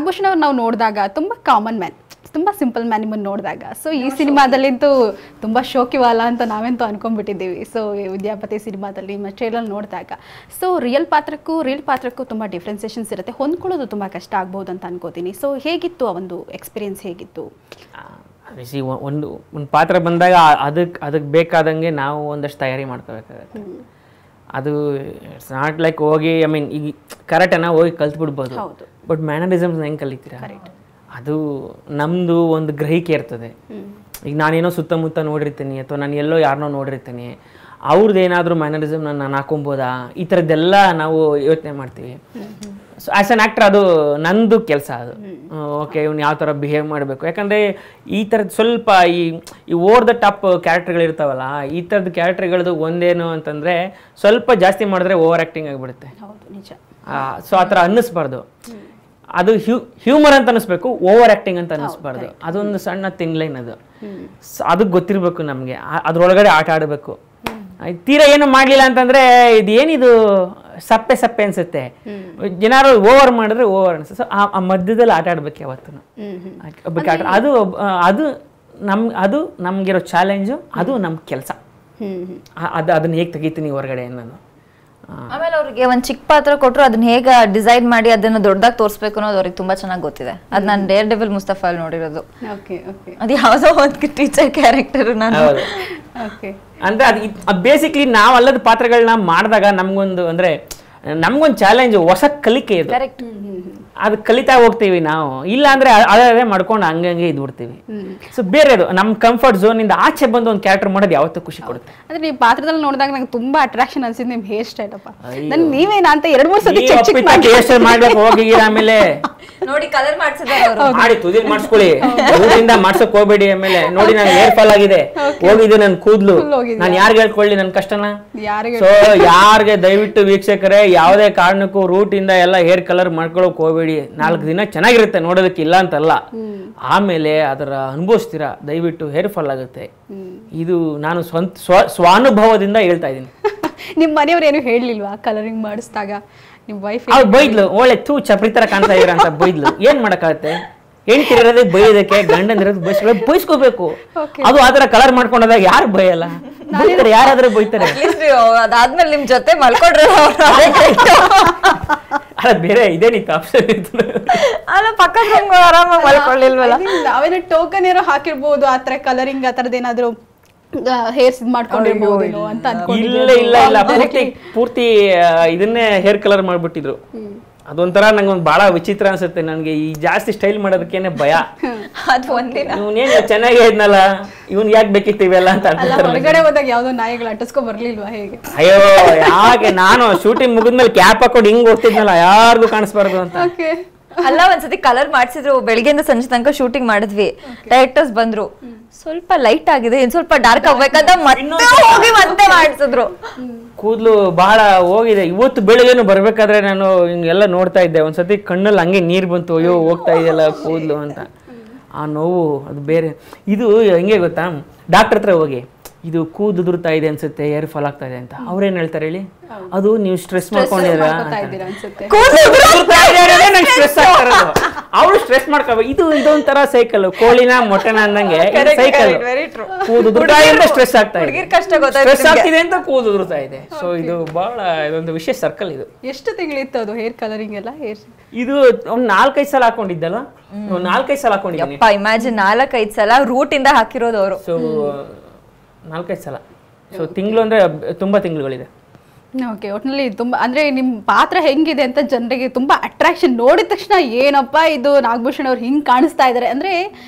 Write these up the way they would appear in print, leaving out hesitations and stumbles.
ಭೂಷಣ್ ಅವ್ರು ನಾವು ನೋಡಿದಾಗ ತುಂಬ ಕಾಮನ್ ಮ್ಯಾನ್, ತುಂಬ ಸಿಂಪಲ್ ಮ್ಯಾನ್ ನಿಮ್ಮನ್ನು ನೋಡಿದಾಗ. ಸೊ ಈ ಸಿನಿಮಾದಲ್ಲಿಂತೂ ತುಂಬ ಶೋಕಿವಾಲ ಅಂತ ನಾವಂತೂ ಅನ್ಕೊಂಡ್ಬಿಟ್ಟಿದ್ದೀವಿ. ಸೊ ವಿದ್ಯಾಪತಿ ಸಿನಿಮಾದಲ್ಲಿ ಟ್ರೇಲರ್ ನೋಡಿದಾಗ ಸೊ ರಿಯಲ್ ಪಾತ್ರಕ್ಕೂ ತುಂಬ ಡಿಫ್ರೆನ್ಸೇಷನ್ಸ್ ಇರುತ್ತೆ, ಹೊಂದ್ಕೊಳ್ಳೋದು ತುಂಬ ಕಷ್ಟ ಆಗ್ಬೋದು ಅಂತ ಅನ್ಕೋತೀನಿ. ಸೊ ಹೇಗಿತ್ತು ಆ ಒಂದು ಎಕ್ಸ್ಪೀರಿಯನ್ಸ್ ಹೇಗಿತ್ತು? ಒಂದು ಪಾತ್ರ ಬಂದಾಗ ಅದಕ್ಕೆ ಬೇಕಾದಂಗೆ ನಾವು ಒಂದಷ್ಟು ತಯಾರಿ ಮಾಡ್ಕೋಬೇಕಾಗತ್ತೆ. ಅದು ಇಟ್ಸ್ ನಾಟ್ ಲೈಕ್ ಹೋಗಿ ಐ ಮೀನ್ ಈಗ ಕರೆಕ್ಟನ್ನ ಹೋಗಿ ಕಲ್ತ್ಬಿಡ್ಬೋದು, ಬಟ್ ಮ್ಯಾನರಿಸಮ್ಸ್ ಹೆಂಗೆ ಕಲಿತೀರಾ ಅದು ನಮ್ಮದು ಒಂದು ಗ್ರಹಿಕೆ ಇರ್ತದೆ. ಈಗ ನಾನೇನೋ ಸುತ್ತಮುತ್ತ ನೋಡಿರ್ತೀನಿ ಅಥವಾ ನಾನು ಎಲ್ಲೋ ಯಾರನ್ನೋ ನೋಡಿರ್ತೀನಿ, ಅವ್ರದ್ದು ಏನಾದರೂ ಮ್ಯಾನರಿಸಮ್ ನಾನು ಹಾಕೊಬೋದಾ, ಈ ಥರದ್ದೆಲ್ಲ ನಾವು ಯೋಚನೆ ಮಾಡ್ತೀವಿ. ಸೊ ಆ್ಯಸ್ ಅನ್ ಆ್ಯಕ್ಟರ್ ಅದು ನಂದು ಕೆಲಸ. ಅದು ಓಕೆ ಇವ್ನು ಯಾವ ಥರ ಬಿಹೇವ್ ಮಾಡಬೇಕು, ಯಾಕಂದರೆ ಈ ಥರದ್ದು ಸ್ವಲ್ಪ ಈ ಓವರ್ ದ ಟಾಪ್ ಕ್ಯಾರೆಕ್ಟರ್ಗಳಿರ್ತಾವಲ್ಲ, ಈ ಥರದ್ದು ಕ್ಯಾರೆಕ್ಟರ್ಗಳದ್ದು ಒಂದೇನು ಅಂತಂದರೆ ಸ್ವಲ್ಪ ಜಾಸ್ತಿ ಮಾಡಿದ್ರೆ ಓವರ್ ಆ್ಯಕ್ಟಿಂಗ್ ಆಗಿಬಿಡುತ್ತೆ. ಸೊ ಆ ಥರ ಅನ್ನಿಸ್ಬಾರ್ದು, ಅದು ಹ್ಯೂಮರ್ ಅಂತ ಅನ್ನಿಸ್ಬೇಕು, ಓವರ್ ಆ್ಯಕ್ಟಿಂಗ್ ಅಂತ ಅನ್ನಿಸ್ಬಾರ್ದು. ಅದೊಂದು ಸಣ್ಣ ತಿನ್ ಲೈನ್ ಅದು, ಅದಕ್ಕೆ ಗೊತ್ತಿರಬೇಕು ನಮಗೆ, ಅದ್ರೊಳಗಡೆ ಆಟ ಆಡಬೇಕು. ತೀರಾ ಏನು ಮಾಡಲಿಲ್ಲ ಅಂತಂದರೆ ಇದು ಏನಿದು ಸಪ್ಪೆ ಅನಿಸುತ್ತೆ, ಏನಾದ್ರು ಓವರ್ ಮಾಡಿದ್ರೆ ಓವರ್ ಅನಿಸುತ್ತೆ. ಸೊ ಆ ಮಧ್ಯದಲ್ಲಿ ಆಟ ಆಡ್ಬೇಕು ಯಾವತ್ತೂ. ಅದು ನಮಗಿರೋ ಚಾಲೆಂಜು, ಅದು ನಮ್ಮ ಕೆಲಸ. ಅದನ್ನ ಹೇಗೆ ತೆಗಿತೀನಿ ಹೊರಗಡೆ ಅನ್ನೋದು. ಆಮೇಲೆ ಅವ್ರಿಗೆ ಒಂದ್ ಚಿಕ್ಕ ಪಾತ್ರ ಕೊಟ್ಟರು ಅದನ್ನ ಹೇಗ ಡಿಸೈನ್ ಮಾಡಿ ಅದನ್ನ ದೊಡ್ಡದಾಗಿ ತೋರಿಸ್ಬೇಕು ಅನ್ನೋದು ಅವ್ರಿಗೆ ತುಂಬಾ ಚೆನ್ನಾಗಿ ಗೊತ್ತಿದೆ. ಅದ್ ನಾನು ಡೇರ್ ಡೆವಿಲ್ ಮುಸ್ತಫಾ ಅಲ್ಲಿ ನೋಡಿರೋದು. ಅದು ಯಾವ್ದೋ ಒಂದು ಟೀಚರ್ ಕ್ಯಾರೆಕ್ಟರ್ ನಾನು. ಅಂದ್ರೆ ಅದು ಬೇಸಿಕ್ಲಿ ನಾವು ಅಲ್ಲದ ಪಾತ್ರಗಳನ್ನ ಮಾಡಿದಾಗ ನಮ್ಗೊಂದು ಅಂದ್ರೆ ನಮ್ಗೊಂದು ಚಾಲೆಂಜ್, ಹೊಸ ಕಲಿಕೆ ಇದು. ಅದು ಕಲಿತಾ ಹೋಗ್ತೀವಿ ನಾವು. ಇಲ್ಲ ಅಂದ್ರೆ ಅದೇ ಮಾಡ್ಕೊಂಡು ಹಂಗಂಗೆ ಇದ್ಬಿಡ್ತೀವಿ. ಸೊ ಬೇರೆದು ನಮ್ಮ ಕಂಫರ್ಟ್ ಝೋನ್ ಇಂದ ಆಚೆ ಬಂದು ಒಂದು ಕ್ಯಾರೆಕ್ಟರ್ ಮಾಡೋದು ಯಾವತ್ತೂ ಖುಷಿ ಕೊಡುತ್ತೆ. ಅಂದ್ರೆ ನೀವು ಪಾತ್ರದಲ್ಲಿ ನೋಡಿದಾಗ ನಂಗೆ ತುಂಬಾ ಅಟ್ರಾಕ್ಷನ್ ಅನ್ಸಿದ್ ನಿಮ್ ಹೇರ್ ಸ್ಟೈಲ್ ಅಪ್ಪ. ನನ್ ನೀವೇನಾ ಅಂತ 2-3 ಸತಿ ಹೇರ್ ಸ್ಟೈಲ್ ಮಾಡ್ಬೇಕು ಹೋಗಿ, ಆಮೇಲೆ ನೋಡಿ ಕಲರ್ ಮಾಡ್ಸಿದ್ದಾರೆ ಅವರು. ಮಾಡಿ ತುದಿಲ್ ಮಾಡಿಸ್ಕೊಳ್ಳಿ, ಊರಿಂದ ಮಾಡ್ಸಕ್ ಹೋಗ್ಬೇಡಿ. ಆಮೇಲೆ ನೋಡಿ ನಾನು ಹೇರ್ ಫಾಲ್ ಆಗಿದೆ, ಹೋಗಿದ್ದು ನನ್ ಕೂದ್ಲು, ನಾನು ಯಾರಿಗೆ ಹೇಳ್ಕೊಳ್ಳಿ ನನ್ನ ಕಷ್ಟನ. ಸೊ ಯಾರಿಗೆ ದಯವಿಟ್ಟು ವೀಕ್ಷಕರೇ ಯಾವುದೇ ಕಾರಣಕ್ಕೂ ರೂಟ್ ಇಂದ ಎಲ್ಲ ಹೇರ್ ಕಲರ್ ಮಾಡ್ಕೊಳಕ್ ಹೋಗ್ಬೇಡಿ. 4 ದಿನ ಚೆನ್ನಾಗಿರುತ್ತೆ ನೋಡೋದಕ್ಕೆ, ಇಲ್ಲ ಅಂತಲ್ಲ, ಆಮೇಲೆ ಅದರ ಅನುಭವಿಸ್ತೀರಾ. ದಯವಿಟ್ಟು ಹೇರ್ ಫಾಲ್ ಆಗುತ್ತೆ. ಇದು ನಾನು ಸ್ವಾನುಭವದಿಂದ ಹೇಳ್ತಾ ಇದ್ದೀನಿ. ನಿಮ್ ಮನೆಯವ್ರು ಏನು ಹೇಳಲಿಲ್ವಾ ಕಲರಿಂಗ್ ಮಾಡಿಸಿದಾಗ? ನಿಮ್ ವೈಫ್ ಬೈದ್ಲು, ಒಳ್ಳೆ ಚಪ್ರಿ ತರ ಕಾಣ್ತಾ ಇದೀರ ಅಂತ ಬೈದ್ಲು. ಏನ್ ಮಾಡಕ್ಕಾಗತ್ತೆ, ಹೆಂಡ್ತಿರೋದೇ ಬೈಯೋದಕ್ಕೆ, ಗಂಡಂದಿರೋದು ಬೈಸ್ಕೋಬೇಕು. ಅದು ಆತರ ಕಲರ್ ಮಾಡ್ಕೊಂಡಾಗ ಯಾರು ಬೈಯಲ್ಲ, ಬೈತಾರೆ, ಯಾರಾದ್ರೂ ಬೈತಾರೆ. ಅದಾದ್ಮೇಲೆ ನಿಮ್ ಜೊತೆ ಮಲ್ಕೊಂಡ್ರೆ ಅಲ್ಲ ಬೇರೆ ಇದೇನಿತ್ತು ಆಪ್ಷನ್ ಇತ್ತು ಅಲ್ಲ, ಪಕ್ಕದ ಆರಾಮಾಗಿ ಮಲ್ಕೊಳ್ಳಿಲ್ವಲ್ಲ. ನಾವೇನೋ ಟೋಕನ್ ಏನೋ ಹಾಕಿರ್ಬೋದು, ಆತರ ಕಲರಿಂಗ್ ಆ ತರದ್ ಏನಾದ್ರು ಹೇರ್ಸ್ ಮಾಡ್ಕೊಂಡಿರ್ಬೋದು ಅಂತ ಅನ್ಕೊಂಡಿದ್ದೆ. ಇಲ್ಲ ಪೂರ್ತಿ ಇದನ್ನೇ ಹೇರ್ ಕಲರ್ ಮಾಡ್ಬಿಟ್ಟಿದ್ರು. ಅದೊಂಥರ ನಂಗೊಂದು ಬಹಳ ವಿಚಿತ್ರ ಅನ್ಸುತ್ತೆ. ನನಗೆ ಈ ಜಾಸ್ತಿ ಸ್ಟೈಲ್ ಮಾಡೋದಕ್ಕೇನೆ ಭಯ. ಇವನೇನು ಚೆನ್ನಾಗಿ ಇದ್ನಲ್ಲ, ಇವನ್ ಯಾಕೆ ಬೇಕಿತ್ತು ಇವೆಲ್ಲ ಅಂತ. ಹೊರಗಡೆ ಹೋದಾಗ ಯಾವ್ದೋ ನಾಯಿಗಳು ಅಟ್ಟಿಸ್ಕೊ ಬರ್ಲಿಲ್ವಾ ಹೇಗೆ? ಅಯ್ಯೋ ಯಾಕೆ, ನಾನು ಶೂಟಿಂಗ್ ಮುಗಿದ್ಮೇಲೆ ಕ್ಯಾಪ್ ಹಾಕೊಂಡು ಹಿಂಗ್ ಹೋಗ್ತಿದ್ನಲ್ಲ, ಯಾರಿಗೂ ಕಾಣಿಸ್ಬಾರ್ದು ಅಂತ. ಅಲ್ಲ ಒಂದ್ಸತಿ ಕಲರ್ ಮಾಡ್ಸಿದ್ರು, ಬೆಳಿಗ್ಗೆಯಿಂದ ಸಂಜೆ ತನಕ ಶೂಟಿಂಗ್ ಮಾಡಿದ್ವಿ. ಡೈರೆಕ್ಟರ್ಸ್ ಬಂದ್ರು, ಸ್ವಲ್ಪ ಲೈಟ್ ಆಗಿದೆ, ಇನ್ ಸ್ವಲ್ಪ ಡಾರ್ಕ್ ಆಗ್ಬೇಕಂತ ಮತ್ತೆ ಮಾಡಿಸಿದ್ರು. ಕೂದಲು ಬಹಳ ಹೋಗಿದೆ. ಇವತ್ತು ಬೆಳಿಗ್ಗೆನು ಬರ್ಬೇಕಾದ್ರೆ ನಾನು ಹಿಂಗೆಲ್ಲ ನೋಡ್ತಾ ಇದ್ದೆ, ಒಂದ್ಸತಿ ಕಣ್ಣಲ್ಲಿ ಹಂಗೆ ನೀರು ಬಂತು, ಅಯ್ಯೋ ಹೋಗ್ತಾ ಇದೆಯಲ್ಲ ಕೂದಲು ಅಂತ. ಆ ನೋವು ಅದು ಬೇರೆ. ಇದು ಹೆಂಗೆ ಗೊತ್ತಾ, ಡಾಕ್ಟರ್ ಹತ್ರ ಹೋಗಿ ಇದು ಕೂದಲು ಉದುರ್ತಾ ಇದೆ ಅನ್ಸುತ್ತೆ, ಹೇರ್ ಫಾಲ್ ಆಗ್ತಾ ಇದೆ ಅಂತ, ಅವ್ರೇನ್ ಹೇಳ್ತಾರೆ ಹೇಳಿ? ಅದು ನೀವು ಸ್ಟ್ರೆಸ್ ಮಾಡ್ಕೊಂಡಿರ, ಅವ್ರು ಸ್ಟ್ರೆಸ್ ಮಾಡ್ಕೋಬೇಕು. ಇದೊಂಥರ ಸೈಕಲ್, ಕೋಳಿನ ಮೊಟ್ಟೆನ ಅಂದಂಗೆ ಸೈಕಲ್. ಕೂದಲು ಉದುರ್ತಾ ಇದೆ, ಸ್ಟ್ರೆಸ್ ಆಗ್ತಾ ಇದೆ, ಸ್ಟ್ರೆಸ್ ಆಗ್ತಿದೆ ಅಂತ ಕೂದಲು ಉದುರ್ತಾ ಇದೆ. ಸೊ ಇದು ಬಹಳ ಇದೊಂದು ವಿಶೇಷ ಸರ್ಕಲ್. ಇದು ಎಷ್ಟು ತಿಂಗಳಿತ್ತು ಅದು ಹೇರ್ ಕಲರಿಂಗ್ ಎಲ್ಲ? ಇದು ಒಂದು 4-5 ಸಲ ಹಾಕೊಂಡಿದ್ದಲ್ಲ, 4-5 ಸಲ ಹಾಕೊಂಡಿದ್ದೀನಿ. ಇಮ್ಯಾಜಿನ್ 4-5 ಸಲ ರೂಟ್ ಇಂದ ಹಾಕಿರೋದು ಅವರು. ಸೊ 4-5 ಸಲ. ಸೊ ತಿಂಗಳು ಅಂದ್ರೆ ತುಂಬಾ ತಿಂಗಳುಗಳಿದೆ. ಓಕೆ, ಒಟ್ಟಿನಲ್ಲಿ ತುಂಬ ಅಂದರೆ ನಿಮ್ಮ ಪಾತ್ರ ಹೆಂಗಿದೆ ಅಂತ ಜನರಿಗೆ ತುಂಬ ಅಟ್ರಾಕ್ಷನ್. ನೋಡಿದ ತಕ್ಷಣ ಏನಪ್ಪ ಇದು ನಾಗಭೂಷಣ್ ಅವ್ರು ಹಿಂಗೆ ಕಾಣಿಸ್ತಾ ಇದ್ದಾರೆ ಅಂದರೆ,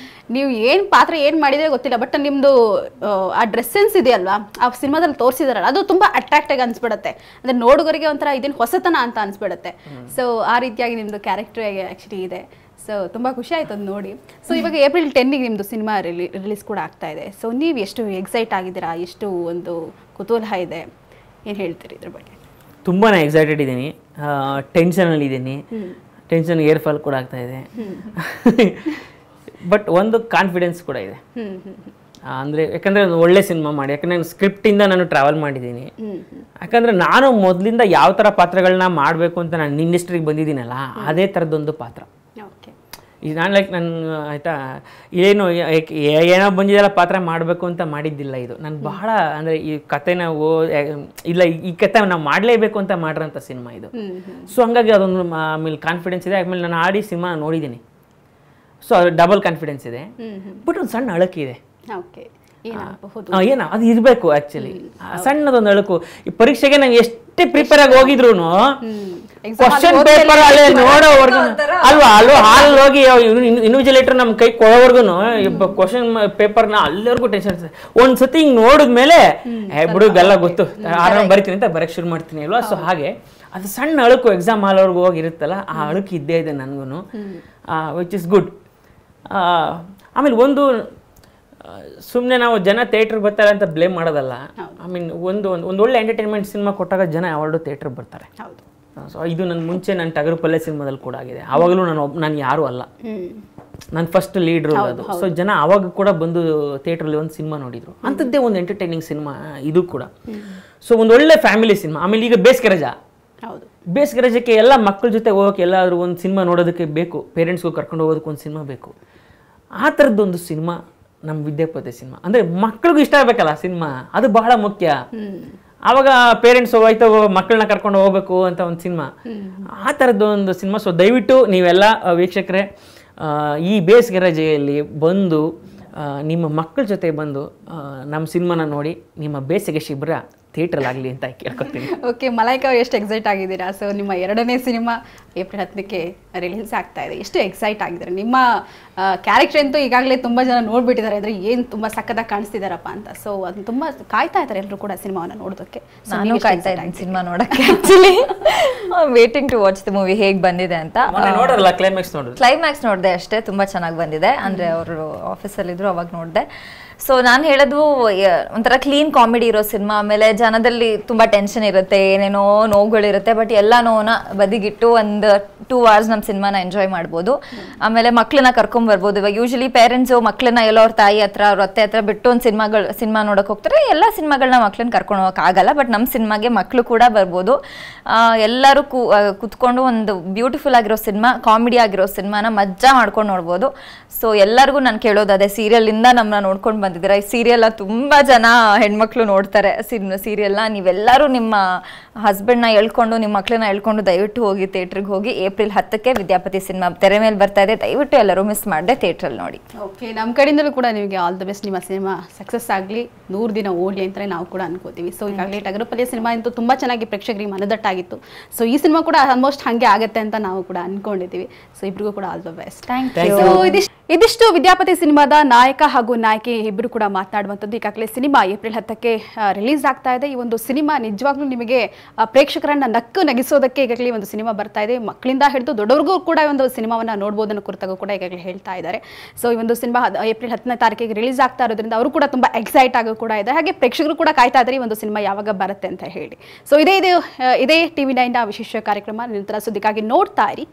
ನೀವು ಏನು ಪಾತ್ರ ಏನು ಮಾಡಿದರೆ ಗೊತ್ತಿಲ್ಲ, ಬಟ್ ನಿಮ್ಮದು ಆ ಡ್ರೆಸ್ ಸೆನ್ಸ್ ಇದೆಯಲ್ವಾ, ಆ ಸಿನಿಮಾದಲ್ಲಿ ತೋರಿಸಿದಾರಲ್ಲ, ಅದು ತುಂಬ ಅಟ್ರಾಕ್ಟಾಗಿ ಅನಿಸ್ಬಿಡುತ್ತೆ. ಅಂದರೆ ನೋಡುಗರಿಗೆ ಒಂಥರ ಇದೇನು ಹೊಸತನ ಅಂತ ಅನಿಸ್ಬಿಡುತ್ತೆ. ಸೊ ಆ ರೀತಿಯಾಗಿ ನಿಮ್ಮದು ಕ್ಯಾರೆಕ್ಟರ್ ಆ್ಯಕ್ಚುಲಿ ಇದೆ. ಸೊ ತುಂಬ ಖುಷಿ ಆಯ್ತು ಅದು ನೋಡಿ. ಸೊ ಇವಾಗ ಏಪ್ರಿಲ್ 10ಗೆ ನಿಮ್ಮದು ಸಿನಿಮಾ ರಿಲೀಸ್ ಕೂಡ ಆಗ್ತಾ ಇದೆ. ಸೊ ನೀವು ಎಷ್ಟು ಎಕ್ಸೈಟ್ ಆಗಿದ್ದೀರಾ, ಎಷ್ಟು ಒಂದು ಕುತೂಹಲ ಇದೆ, ಏನು ಹೇಳ್ತೀರಿ ಇದ್ರ ಬಗ್ಗೆ? ತುಂಬಾ ಎಕ್ಸೈಟೆಡ್ ಇದ್ದೀನಿ, ಟೆನ್ಷನಲ್ಲಿ ಇದ್ದೀನಿ. ಟೆನ್ಷನ್ ಏರ್ ಫಾಲ್ ಕೂಡ ಆಗ್ತಾ ಇದೆ, ಬಟ್ ಒಂದು ಕಾನ್ಫಿಡೆನ್ಸ್ ಕೂಡ ಇದೆ. ಅಂದರೆ ಯಾಕಂದರೆ ಒಂದು ಒಳ್ಳೆ ಸಿನಿಮಾ ಮಾಡಿ, ಯಾಕಂದರೆ ಸ್ಕ್ರಿಪ್ಟಿಂದ ನಾನು ಟ್ರಾವೆಲ್ ಮಾಡಿದ್ದೀನಿ. ಯಾಕಂದರೆ ನಾನು ಮೊದಲಿಂದ ಯಾವ ಥರ ಪಾತ್ರಗಳನ್ನ ಮಾಡಬೇಕು ಅಂತ ನಾನು ಇಂಡಸ್ಟ್ರಿಗೆ ಬಂದಿದ್ದೀನಲ್ಲ, ಅದೇ ಥರದ್ದೊಂದು ಪಾತ್ರ. ಈಗ ನಾನು ಲೈಕ್ ನಾನು ಆಯಿತಾ ಏನೋ ಏನೋ ಬಂದಿದ್ದೆಲ್ಲ ಪಾತ್ರ ಮಾಡಬೇಕು ಅಂತ ಮಾಡಿದ್ದಿಲ್ಲ ಇದು. ನಾನು ಬಹಳ ಅಂದರೆ ಈ ಕಥೆನ ಇಲ್ಲ ಈ ಕಥೆ ನಾವು ಮಾಡಲೇಬೇಕು ಅಂತ ಮಾಡಿರೋಂಥ ಸಿನಿಮಾ ಇದು. ಸೊ ಹಂಗಾಗಿ ಅದೊಂದು ಆಮೇಲೆ ಕಾನ್ಫಿಡೆನ್ಸ್ ಇದೆ. ಆಮೇಲೆ ನಾನು ಆಡಿ ಸಿನಿಮಾ ನೋಡಿದ್ದೀನಿ, ಸೊ ಅದು ಡಬಲ್ ಕಾನ್ಫಿಡೆನ್ಸ್ ಇದೆ. ಬಟ್ ಒಂದು ಸಣ್ಣ ಅಳಕಿದೆ, ಅದು ಇರಬೇಕು ಆ್ಯಕ್ಚುಲಿ. ಸಣ್ಣದೊಂದು ಅಳುಕು. ಈ ಪರೀಕ್ಷೆಗೆ ನಂಗೆ ಎಷ್ಟೇ ಪ್ರಿಪೇರ್ ಆಗಿ ಹೋಗಿದ್ರು ಕ್ವಶನ್ ಪೇಪರ್ ಅಲ್ಲೇ ನೋಡೋವರೆಗೂ ಅಲ್ವಾ ಹಾಲ್ ಹೋಗಿ ಇನ್ವಿಜಿಲೇಟರ್ ನಮ್ಮ ಕೈ ಕೊಡೋವರೆಗೂ ಕ್ವಶನ್ ಪೇಪರ್ನ ಅಲ್ಲಿವರೆಗೂ ಟೆನ್ಷನ್ ಇರ್ತದೆ. ಒಂದ್ಸತಿ ಹಿಂಗೆ ನೋಡಿದ್ಮೇಲೆ ಬಿಡುಗೆಲ್ಲ ಗೊತ್ತು, ಆರಾಮ ಬರಿತೀನಿ ಅಂತ ಬರಕ್ಕೆ ಶುರು ಮಾಡ್ತೀನಿ ಅಲ್ವಾ. ಸೊ ಹಾಗೆ ಅದು ಸಣ್ಣ ಅಳುಕು ಎಕ್ಸಾಮ್ ಹಾಲ್ವರೆಗೂ ಹೋಗಿರುತ್ತಲ್ಲ, ಆ ಅಳುಕು ಇದ್ದೇ ಇದೆ ನನಗೂ, ವಿಚ್ ಇಸ್ ಗುಡ್. ಆಮೇಲೆ ಒಂದು ಸುಮ್ಮನೆ ನಾವು ಜನ ಥಿಯೇಟ್ರಿಗೆ ಬರ್ತಾರೆ ಅಂತ ಬ್ಲೇಮ್ ಮಾಡೋದಲ್ಲ. ಐ ಮೀನ್ ಒಂದು ಒಳ್ಳೆ ಎಂಟರ್ಟೈನ್ಮೆಂಟ್ ಸಿನಿಮಾ ಕೊಟ್ಟಾಗ ಜನ ಯಾವಾಗಲೂ ಥಿಯೇಟ್ರಿಗೆ ಬರ್ತಾರೆ. ಸೊ ಇದು ನನ್ನ ಮುಂಚೆ ನನ್ನ ಟಗರು ಪಲ್ಲೆ ಸಿನಿಮಾದಲ್ಲಿ ಕೂಡ ಆಗಿದೆ. ಆವಾಗಲೂ ನಾನು ಯಾರೂ ಅಲ್ಲ, ನಾನು ಫಸ್ಟ್ ಲೀಡ್ರು ಅದು. ಸೊ ಜನ ಆವಾಗ ಕೂಡ ಬಂದು ಥಿಯೇಟ್ರಲ್ಲಿ ಒಂದು ಸಿನಿಮಾ ನೋಡಿದ್ರು. ಅಂಥದ್ದೇ ಒಂದು ಎಂಟರ್ಟೈನಿಂಗ್ ಸಿನಿಮಾ ಇದು ಕೂಡ. ಸೊ ಒಂದು ಒಳ್ಳೆ ಫ್ಯಾಮಿಲಿ ಸಿನಿಮಾ. ಆಮೇಲೆ ಈಗ ಬೇಸಿಗೆ ರಜಕ್ಕೆ ಎಲ್ಲ ಮಕ್ಕಳ ಜೊತೆ ಹೋಗೋಕೆ ಎಲ್ಲಾದರೂ ಒಂದು ಸಿನಿಮಾ ನೋಡೋದಕ್ಕೆ ಬೇಕು, ಪೇರೆಂಟ್ಸ್ಗೂ ಕರ್ಕೊಂಡು ಹೋಗೋದಕ್ಕೆ ಒಂದು ಸಿನಿಮಾ ಬೇಕು. ಆ ಥರದ್ದೊಂದು ಸಿನಿಮಾ ನಮ್ಮ ವಿದ್ಯಾಪತಿ ಸಿನಿಮಾ. ಅಂದರೆ ಮಕ್ಳಿಗೂ ಇಷ್ಟ ಆಗಬೇಕಲ್ಲ ಸಿನಿಮಾ, ಅದು ಬಹಳ ಮುಖ್ಯ. ಆವಾಗ ಪೇರೆಂಟ್ಸ್ ಹೋಯ್ತು ಮಕ್ಕಳನ್ನ ಕರ್ಕೊಂಡು ಹೋಗ್ಬೇಕು ಅಂತ ಒಂದು ಸಿನಿಮಾ, ಆ ಥರದ್ದು ಒಂದು ಸಿನಿಮಾ. ಸೊ ದಯವಿಟ್ಟು ನೀವೆಲ್ಲ ವೀಕ್ಷಕರೇ ಈ ಬೇಸಿಗೆ ರಜೆಯಲ್ಲಿ ಬಂದು ನಿಮ್ಮ ಮಕ್ಕಳ ಜೊತೆ ಬಂದು ನಮ್ಮ ಸಿನಿಮಾನ ನೋಡಿ ನಿಮ್ಮ ಬೇಸಿಗೆ ಶಿಬಿರ ಥಿಯೇಟ್ರಲ್ಲಾಗಲಿ ಅಂತ ಕೇಳ್ಕೊತೀನಿ. ಓಕೆ, ಮಲೈಕಾ ಅವ್ರು ಎಷ್ಟು ಎಕ್ಸೈಟ್ ಆಗಿದ್ದೀರಾ? ಸೊ ನಿಮ್ಮ 2ನೇ ಸಿನಿಮಾ ಏಪ್ರಿಲ್ 10ಕ್ಕೆ ರಿಲೀಸ್ ಆಗ್ತಾ ಇದೆ. ಎಷ್ಟು ಎಕ್ಸೈಟ್ ಆಗಿದ್ದಾರೆ? ನಿಮ್ಮ ಕ್ಯಾರೆಕ್ಟರ್ ಅಂತೂ ಈಗಾಗಲೇ ತುಂಬ ಜನ ನೋಡ್ಬಿಟ್ಟಿದ್ದಾರೆ, ಅಂದರೆ ಏನು ತುಂಬ ಸಕ್ಕತ್ತಾಗಿ ಕಾಣಿಸ್ತಿದ್ದಾರಪ್ಪ ಅಂತ. ಸೊ ಅದನ್ನ ತುಂಬ ಕಾಯ್ತಾ ಇದ್ದಾರೆ ಎಲ್ಲರೂ ಕೂಡ ಸಿನಿಮಾವನ್ನು ನೋಡೋದಕ್ಕೆ. ನಾನು ಕಾಯ್ತಾ ಇದ್ದೀನಿ ಸಿನಿಮಾ ನೋಡೋಕ್ಕೆ. Actually waiting to watch the movie ಹೇಗೆ ಬಂದಿದೆ ಅಂತ. ನೋಡೋಲ್ಲ, ಕ್ಲೈಮ್ಯಾಕ್ಸ್ ನೋಡಿದೆ ಅಷ್ಟೇ, ತುಂಬ ಚೆನ್ನಾಗಿ ಬಂದಿದೆ. ಅಂದರೆ ಅವರು ಆಫೀಸಲ್ಲಿದ್ದರು ಅವಾಗ ನೋಡಿದೆ. ಸೊ ನಾನು ಹೇಳೋದು ಒಂಥರ ಕ್ಲೀನ್ ಕಾಮಿಡಿ ಇರೋ ಸಿನಿಮಾ. ಆಮೇಲೆ ಜನದಲ್ಲಿ ತುಂಬ ಟೆನ್ಷನ್ ಇರುತ್ತೆ, ಏನೇನೋ ನೋವುಗಳಿರುತ್ತೆ, ಬಟ್ ಎಲ್ಲ ನೋವನ್ನ ಬದಿಗಿಟ್ಟು ಒಂದು 2 hours ನಮ್ಮ ಸಿನಿಮಾನ ಎಂಜಾಯ್ ಮಾಡ್ಬೋದು. ಆಮೇಲೆ ಮಕ್ಕಳನ್ನ ಕರ್ಕೊಂಬರ್ಬೋದು. ಇವಾಗ ಯೂಶಲಿ ಪೇರೆಂಟ್ಸು ಮಕ್ಕಳನ್ನ ಎಲ್ಲೋ ಅವ್ರ ತಾಯಿ ಹತ್ರ ಅವ್ರ ಅತ್ತೆ ಹತ್ರ ಬಿಟ್ಟು ಒಂದು ಸಿನಿಮಾ ನೋಡೋಕೆ ಹೋಗ್ತಾರೆ. ಎಲ್ಲ ಸಿನಿಮಾಗಳನ್ನ ಮಕ್ಕಳನ್ನ ಕರ್ಕೊಂಡು ಹೋಗೋಕ್ಕಾಗಲ್ಲ, ಬಟ್ ನಮ್ಮ ಸಿನಿಮಾಗೆ ಮಕ್ಕಳು ಕೂಡ ಬರ್ಬೋದು. ಎಲ್ಲರೂ ಕುತ್ಕೊಂಡು ಒಂದು ಬ್ಯೂಟಿಫುಲ್ ಆಗಿರೋ ಸಿನಿಮಾ, ಕಾಮಿಡಿ ಆಗಿರೋ ಸಿನಿಮಾನ ಮಜಾ ಮಾಡ್ಕೊಂಡು ನೋಡ್ಬೋದು. ಸೊ ಎಲ್ಲರಿಗೂ ನಾನು ಕೇಳೋದು ಅದೇ, ಸೀರಿಯಲಿಂದ ನಮ್ಮನ್ನ ನೋಡ್ಕೊಂಡು ಬಂದಿದ್ದೀರಾ. ಈ ಸೀರಿಯಲ್ನ ತುಂಬ ಜನ ಹೆಣ್ಮಕ್ಳು ನೋಡ್ತಾರೆ ಸೀರಿಯಲ್ನ. ನೀವೆಲ್ಲರೂ ನಿಮ್ಮ ಹಸ್ಬೆಂಡ್ನ ಹೇಳ್ಕೊಂಡು ನಿಮ್ಮ ಮಕ್ಕಳನ್ನ ಹೇಳ್ಕೊಂಡು ದಯವಿಟ್ಟು ಹೋಗಿ ಥಿಯೇಟ್ರಿಗೆ ಹೋಗಿ. ಏಪ್ರಿಲ್ 10ಕ್ಕೆ ವಿದ್ಯಾಪತಿ ಸಿನಿಮಾ ತೆರೆ ಮೇಲೆ ಬರ್ತಾ ಇದೆ. ದಯವಿಟ್ಟು ಎಲ್ಲರೂ ಮಿಸ್ ಮಾಡದೆ ಥಿಯೇಟ್ರಲ್ಲಿ ನೋಡಿ. ಓಕೆ, ನಮ್ಮ ಕಡೆಯಿಂದಲೂ ಕೂಡ ನಿಮಗೆ ಆಲ್ ದ ಬೆಸ್ಟ್. ನಿಮ್ಮ ಸಿನಿಮಾ ಸಕ್ಸಸ್ ಆಗಲಿ, 100 ದಿನ ಓಡಲಿ ಅಂತಲೇ ನಾವು ಕೂಡ ಅನ್ಕೋತೀವಿ. ಸೊ ಈಗಾಗಲೇ ಟಗರು ಪಲ್ಲೆ ಸಿನಿಮಾ ಅಂತೂ ತುಂಬ ಚೆನ್ನಾಗಿ ಪ್ರೇಕ್ಷಕರಿಗೆ ಮನದಟ್ಟಾಗಿತ್ತು. ಸೊ ಈ ಸಿನಿಮಾ ಕೂಡ ಆಲ್ಮೋಸ್ಟ್ ಹಾಗೆ ಆಗುತ್ತೆ ಅಂತ ನಾವು ಕೂಡ ಅನ್ಕೊಂಡಿದ್ದೀವಿ. ಸೊ ಇಬ್ರಿಗೂ ಕೂಡ all the best. Thank you. ಇದಿಷ್ಟು ವಿದ್ಯಾಪತಿ ಸಿನಿಮಾದ ನಾಯಕ ಹಾಗೂ ನಾಯಕಿ ಇಬ್ಬರು ಕೂಡ ಮಾತನಾಡುವಂಥದ್ದು. ಈಗಾಗಲೇ ಸಿನಿಮಾ ಏಪ್ರಿಲ್ 10ಕ್ಕೆ ರಿಲೀಸ್ ಆಗ್ತಾ ಇದೆ. ಈ ಒಂದು ಸಿನಿಮಾ ನಿಜವಾಗ್ಲೂ ನಿಮಗೆ ಪ್ರೇಕ್ಷಕರನ್ನ ನಗಿಸೋದಕ್ಕೆ ಈಗಾಗಲೇ ಒಂದು ಸಿನಿಮಾ ಬರ್ತಾ ಇದೆ. ಮಕ್ಕಳಿಂದ ಹಿಡಿದು ದೊಡ್ಡವ್ರಿಗೂ ಕೂಡ ಒಂದು ಸಿನಿಮಾವನ್ನು ನೋಡ್ಬೋದನ್ನು ಕುರಿತಾಗೂ ಕೂಡ ಈಗಾಗಲೇ ಹೇಳ್ತಾ ಇದ್ದಾರೆ. ಸೊ ಈ ಒಂದು ಸಿನಿಮಾ ಏಪ್ರಿಲ್ 10ನೇ ತಾರೀಕಿಗೆ ರಿಲೀಸ್ ಆಗ್ತಾ ಇರೋದ್ರಿಂದ ಅವರು ಕೂಡ ತುಂಬ ಎಕ್ಸೈಟ್ ಆಗೋ ಕೂಡ ಇದೆ. ಹಾಗೆ ಪ್ರೇಕ್ಷಕರು ಕೂಡ ಕಾಯ್ತಾ ಇದ್ದಾರೆ ಈ ಒಂದು ಸಿನಿಮಾ ಯಾವಾಗ ಬರುತ್ತೆ ಅಂತ ಹೇಳಿ. ಸೊ ಇದೇ TV9 ವಿಶೇಷ ಕಾರ್ಯಕ್ರಮ. ನಿರಂತರ ಸುದ್ದಿಗಾಗಿ ನೋಡ್ತಾ ಇರಿ.